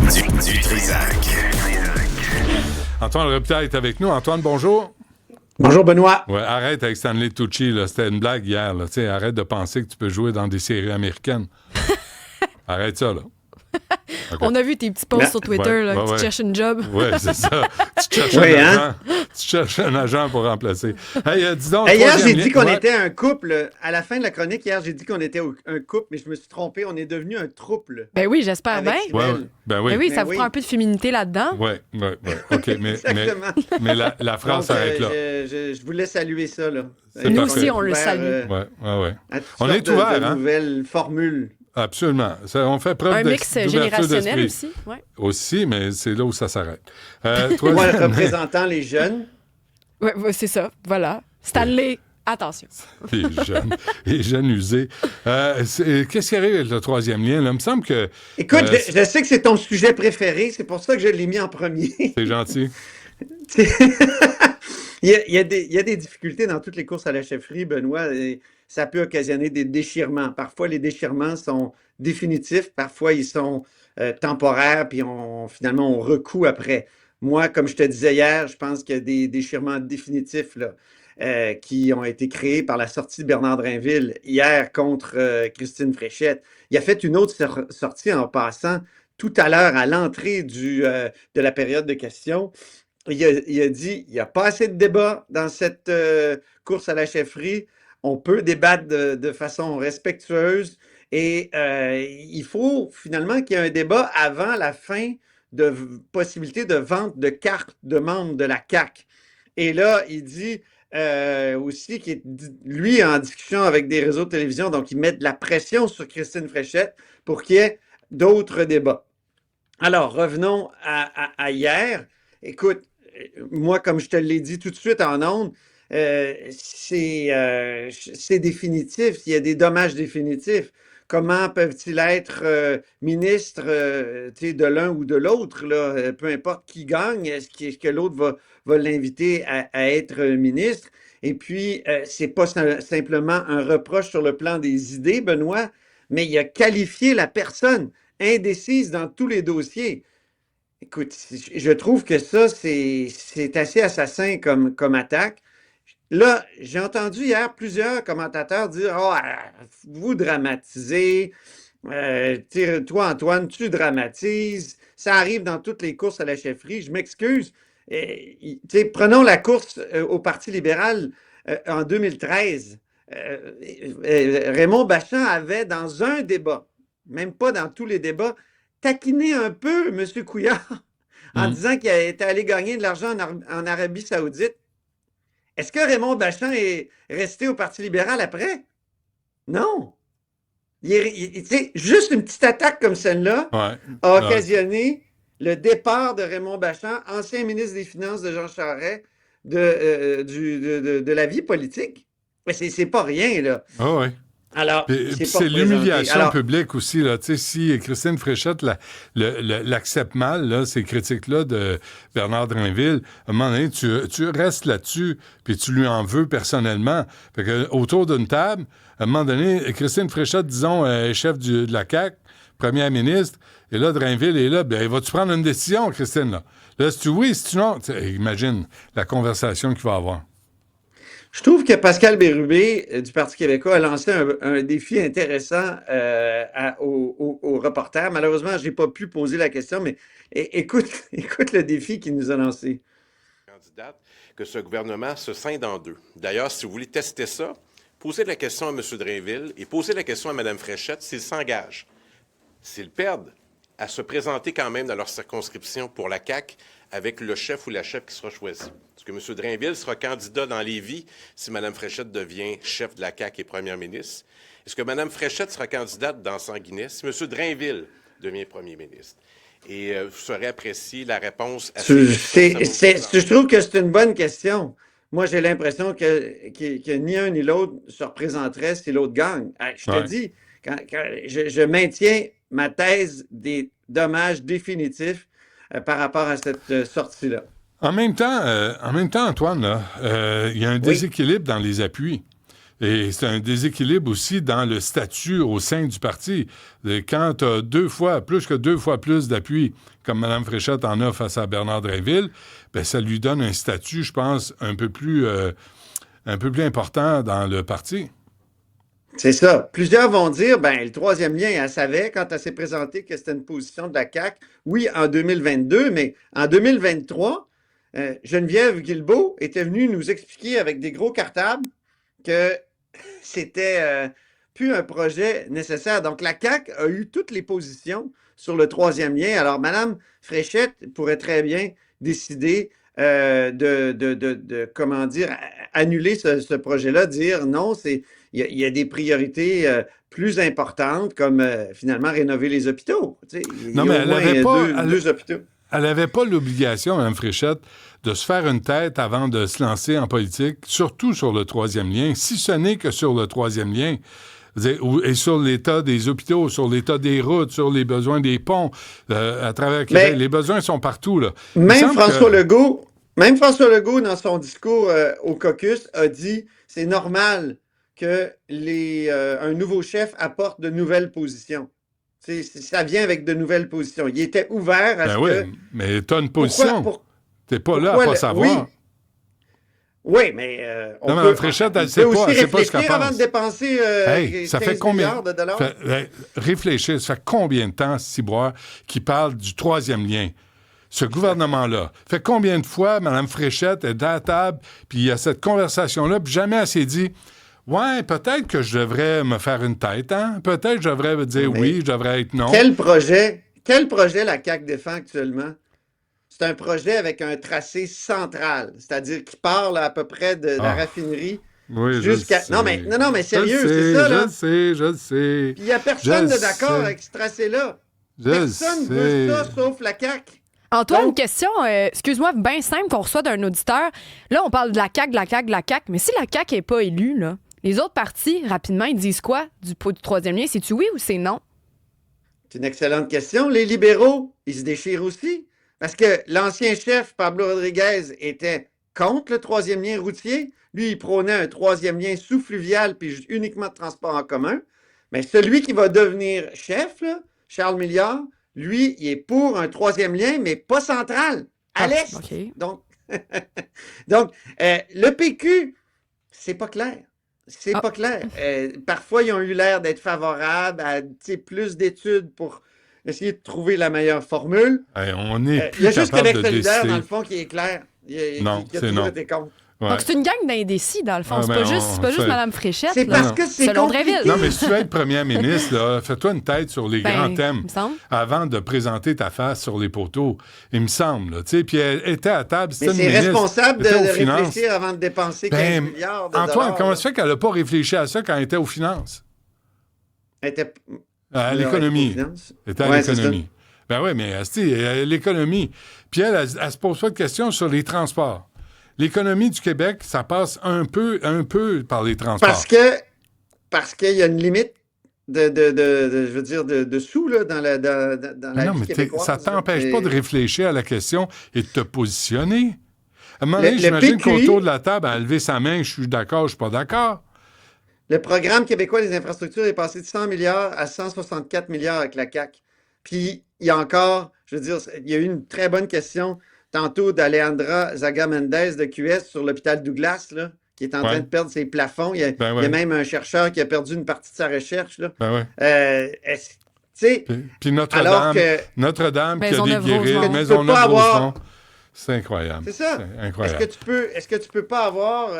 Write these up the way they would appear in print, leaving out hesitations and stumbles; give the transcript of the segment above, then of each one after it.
Du Trisac. Antoine Robitaille est avec nous. Antoine, bonjour. Bonjour, Benoît. Ouais, arrête avec Stanley Tucci, là. C'était une blague hier. Là. Arrête de penser que tu peux jouer dans des séries américaines. Arrête ça, là. Okay. On a vu tes petits posts sur Twitter, là, que tu cherches une job. Oui, c'est ça. Tu cherches un agent pour remplacer. Hey, dis donc, hier, j'ai dit qu'on était un couple. À la fin de la chronique, hier, j'ai dit qu'on était un couple, mais je me suis trompé. On est devenu un trouble. Ben oui, j'espère bien. Ben oui. Ben oui, ça vous prend un peu de féminité là-dedans. Oui. OK, mais la phrase s'arrête là. Je voulais saluer ça, là. Nous aussi, on le salue. Oui. On est ouvert, hein? Nouvelles formules. Absolument. On fait preuve un mix générationnel aussi. Ouais. Aussi, mais c'est là où ça s'arrête. Moi, représentant les jeunes. Oui, c'est ça. Voilà. Stanley, attention. Les jeunes usés. Qu'est-ce qui arrive avec le troisième lien? Là? Il me semble que... Écoute, je sais que c'est ton sujet préféré. C'est pour ça que je l'ai mis en premier. C'est gentil. Il y a des difficultés dans toutes les courses à la chefferie, Benoît, et ça peut occasionner des déchirements. Parfois, les déchirements sont définitifs, parfois, ils sont temporaires, puis finalement, on recoue après. Moi, comme je te disais hier, je pense qu'il y a des déchirements définitifs là, qui ont été créés par la sortie de Bernard Drinville hier contre Christine Fréchette. Il a fait une autre sortie en passant tout à l'heure à l'entrée de la période de questions. Il a dit il n'y a pas assez de débat dans cette course à la chefferie. On peut débattre de façon respectueuse et il faut finalement qu'il y ait un débat avant la fin de possibilité de vente de cartes de membres de la CAQ. Et là, il dit aussi qu'il est, lui, en discussion avec des réseaux de télévision, donc il met de la pression sur Christine Fréchette pour qu'il y ait d'autres débats. Alors, revenons à hier. Écoute, moi, comme je te l'ai dit tout de suite en ondes, c'est définitif. Il y a des dommages définitifs. Comment peuvent-ils être ministres de l'un ou de l'autre, là, peu importe qui gagne, est-ce que l'autre va l'inviter à être ministre? Et puis, c'est pas simplement un reproche sur le plan des idées, Benoît, mais il a qualifié la personne indécise dans tous les dossiers. Écoute, je trouve que ça, c'est assez assassin comme attaque. Là, j'ai entendu hier plusieurs commentateurs dire « Oh, vous dramatisez, toi, Antoine, tu dramatises, ça arrive dans toutes les courses à la chefferie. » Je m'excuse. Prenons la course au Parti libéral en 2013. Raymond Bachand avait dans un débat, même pas dans tous les débats, taquiné un peu M. Couillard en disant qu'il était allé gagner de l'argent en Arabie Saoudite. Est-ce que Raymond Bachand est resté au Parti libéral après? Non. Juste une petite attaque comme celle-là a occasionné le départ de Raymond Bachand, ancien ministre des Finances de Jean Charest, de la vie politique. Mais c'est pas rien, là. Ah oui. Alors, c'est l'humiliation publique aussi. Là. Si Christine Fréchette l'accepte mal, là, ces critiques-là de Bernard Drinville, à un moment donné, tu restes là-dessus, puis tu lui en veux personnellement. Fait que, autour d'une table, à un moment donné, Christine Fréchette, disons, chef de la CAQ, première ministre, et là, Drinville est là, bien, vas-tu prendre une décision, Christine? Là, si tu oui, si tu non, imagine la conversation qu'il va avoir. Je trouve que Pascal Bérubé du Parti québécois a lancé un défi intéressant aux reporters. Malheureusement, je n'ai pas pu poser la question, mais écoute le défi qu'il nous a lancé. Candidate que ce gouvernement se scinde en deux. D'ailleurs, si vous voulez tester ça, posez la question à M. Drainville et posez la question à Mme Fréchette s'ils s'engagent, s'ils perdent, à se présenter quand même dans leur circonscription pour la CAQ avec le chef ou la chef qui sera choisi. Est-ce que M. Drainville sera candidat dans Lévis si Mme Fréchette devient chef de la CAQ et première ministre? Est-ce que Mme Fréchette sera candidate dans Sanguinet si M. Drainville devient premier ministre? Et vous saurez apprécier la réponse à je trouve que c'est une bonne question. Moi, j'ai l'impression que ni un ni l'autre se représenterait si l'autre gagne. Je te dis, je maintiens ma thèse des dommages définitifs par rapport à cette sortie-là. En même temps, Antoine, il y a un déséquilibre dans les appuis. Et c'est un déséquilibre aussi dans le statut au sein du parti. Et quand tu as plus que deux fois plus d'appui, comme Mme Fréchette en a face à Bernard Drinville, ben ça lui donne un statut, je pense, un peu plus important dans le parti. C'est ça. Plusieurs vont dire, ben, le troisième lien, elle savait quand elle s'est présentée que c'était une position de la CAQ, oui, en 2022, mais en 2023, Geneviève Guilbeault était venue nous expliquer avec des gros cartables que c'était plus un projet nécessaire. Donc, la CAQ a eu toutes les positions sur le troisième lien. Alors, Mme Fréchette pourrait très bien décider comment dire, annuler ce projet-là, dire non, il y a des priorités plus importantes, comme finalement rénover les hôpitaux. Non, mais elle n'avait pas deux hôpitaux. Elle n'avait pas l'obligation, Mme Fréchette, de se faire une tête avant de se lancer en politique, surtout sur le troisième lien, si ce n'est que sur le troisième lien, et sur l'état des hôpitaux, sur l'état des routes, sur les besoins des ponts, à travers Québec. Les besoins sont partout, là. Même François Legault, dans son discours au caucus, a dit « c'est normal que un nouveau chef apporte de nouvelles positions ». Ça vient avec de nouvelles positions. Il était ouvert à ce que... mais tu as une position. T'es pas là à pas savoir. Oui, mais on peut Fréchette, elle sait pas ce qu'elle pense. Avant de dépenser ça 15 fait combien, milliards de dollars. Réfléchir, ça fait combien de temps, Ciboire, qui parle du troisième lien? Ce gouvernement-là. Fait combien de fois Mme Fréchette est à la table, puis il y a cette conversation-là, puis jamais elle s'est dit... Ouais, peut-être que je devrais me faire une tête, hein? Peut-être que je devrais dire oui, je devrais être non. Quel projet la CAQ défend actuellement? C'est un projet avec un tracé central, c'est-à-dire qui part là, à peu près de la raffinerie jusqu'à... Non, mais sérieux, c'est ça, là? Je le sais. Puis il n'y a personne de d'accord avec ce tracé-là. Personne ne veut ça, sauf la CAQ. Antoine, une question, excuse-moi, bien simple qu'on reçoit d'un auditeur. Là, on parle de la CAQ, mais si la CAQ n'est pas élue, là, les autres partis, rapidement, ils disent quoi du troisième lien? C'est-tu oui ou c'est non? C'est une excellente question. Les libéraux, ils se déchirent aussi. Parce que l'ancien chef, Pablo Rodriguez, était contre le troisième lien routier. Lui, il prônait un troisième lien sous-fluvial puis uniquement de transport en commun. Mais celui qui va devenir chef, là, Charles Milliard, lui, il est pour un troisième lien, mais pas central, à l'est. Okay. Donc, le PQ, c'est pas clair. C'est pas clair. Parfois, ils ont eu l'air d'être favorables à plus d'études pour essayer de trouver la meilleure formule. On est plus il y a juste capable Québec de solidaire, décider. dans le fond, qui est clair. Non, c'est non. Ouais. Donc, c'est une gang d'indécis, dans le fond. C'est pas juste Mme Fréchette. C'est parce que c'est compliqué. Non, mais si tu veux être première ministre, là, fais-toi une tête sur les grands thèmes avant de présenter ta face sur les poteaux. Il me semble. Puis elle était à table. Mais c'est responsable de réfléchir avant de dépenser 15 milliards de dollars. Antoine, comment ça fait qu'elle n'a pas réfléchi à ça quand elle était aux finances? Elle était... À l'économie. Elle était à l'économie. Ben oui, mais l'économie. Puis elle se pose pas de questions sur les transports. L'économie du Québec, ça passe un peu par les transports. Parce qu'il y a une limite de sous là, dans la vie québécoise. Ça t'empêche pas de réfléchir à la question et de te positionner. À un moment donné, j'imagine qu'autour de la table, elle a levé sa main, je suis d'accord, je suis pas d'accord. Le programme québécois des infrastructures est passé de 100 milliards à 164 milliards avec la CAQ. Puis, il y a encore, il y a eu une très bonne question tantôt d'Alejandra Zaga-Mendez de QS sur l'hôpital Douglas, là, qui est en train de perdre ses plafonds. Il y a même un chercheur qui a perdu une partie de sa recherche. Là. Puis Notre-Dame qui a des guérilles, Maisonneuve-Rosemont. C'est incroyable. C'est ça. C'est incroyable. Est-ce que tu peux pas avoir...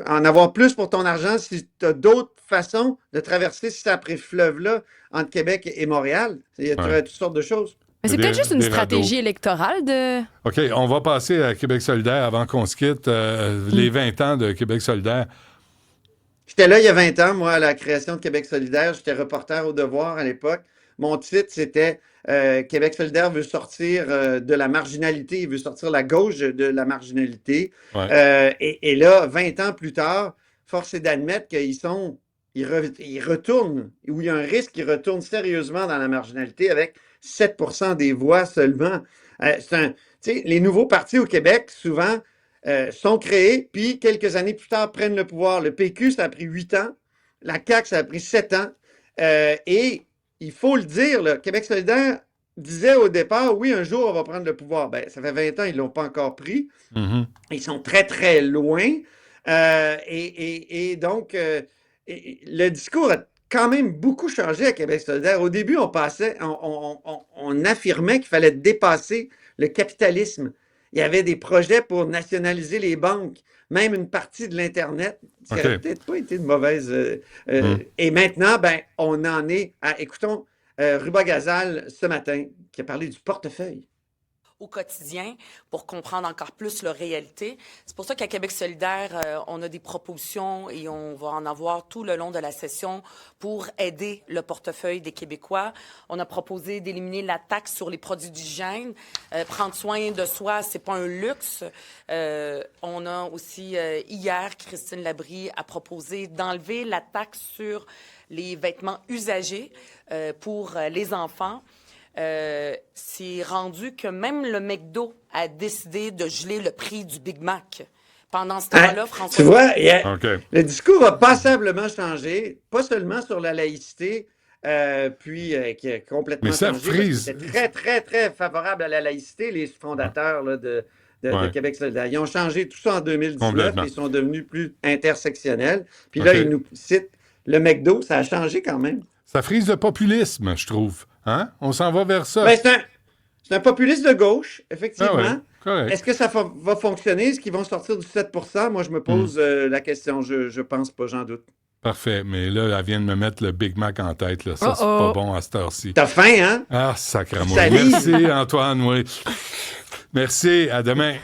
en avoir plus pour ton argent si tu as d'autres façons de traverser ce fleuve-là entre Québec et Montréal? Il y a toutes sortes de choses. Mais c'est peut-être juste une stratégie électorale de... OK, on va passer à Québec solidaire avant qu'on se quitte. Les 20 ans de Québec solidaire. J'étais là il y a 20 ans, moi, à la création de Québec solidaire. J'étais reporter au Devoir à l'époque. Mon titre, c'était Québec solidaire veut sortir de la marginalité. Il veut sortir la gauche de la marginalité. Ouais. Et là, 20 ans plus tard, force est d'admettre qu'ils retournent, ou il y a un risque qu'ils retournent sérieusement dans la marginalité avec 7% des voix seulement. Les nouveaux partis au Québec, souvent, sont créés, puis quelques années plus tard prennent le pouvoir. Le PQ, ça a pris 8 ans. La CAQ, ça a pris 7 ans. Et il faut le dire, là, Québec solidaire disait au départ, oui, un jour, on va prendre le pouvoir. Ben, ça fait 20 ans, ils ne l'ont pas encore pris. Mm-hmm. Ils sont très, très loin. Et donc, le discours a quand même beaucoup changé à Québec solidaire. Au début, on affirmait qu'il fallait dépasser le capitalisme. Il y avait des projets pour nationaliser les banques, même une partie de l'Internet. Ça n'aurait peut-être pas été de mauvaise... Et maintenant, ben, on en est à... Écoutons, Ruba Gazal, ce matin, qui a parlé du portefeuille. Au quotidien pour comprendre encore plus leur réalité. C'est pour ça qu'à Québec solidaire, on a des propositions et on va en avoir tout le long de la session pour aider le portefeuille des Québécois. On a proposé d'éliminer la taxe sur les produits d'hygiène. Prendre soin de soi, c'est pas un luxe. On a aussi, hier, Christine Labrie a proposé d'enlever la taxe sur les vêtements usagés pour les enfants. C'est rendu que même le McDo a décidé de geler le prix du Big Mac. Pendant ce temps-là, François... Tu vois, le discours a passablement changé, pas seulement sur la laïcité, puis qui a complètement changé. Mais ça frise. C'était très, très, très favorable à la laïcité, les fondateurs là, de Québec solidaire. Ils ont changé tout ça en 2019 et ils sont devenus plus intersectionnels. Puis là, ils nous citent le McDo, ça a changé quand même. Ça frise le populisme, je trouve. Hein? On s'en va vers ça. Ben, c'est un populiste de gauche, effectivement. Ah ouais, est-ce que ça va fonctionner? Est-ce qu'ils vont sortir du 7 %? Moi, je me pose la question. Je pense pas, j'en doute. Parfait. Mais là, elle vient de me mettre le Big Mac en tête. Là. Ça, c'est pas bon à cette heure-ci. T'as faim, hein? Ah, sacrément. Merci, Antoine. Oui. Merci. À demain.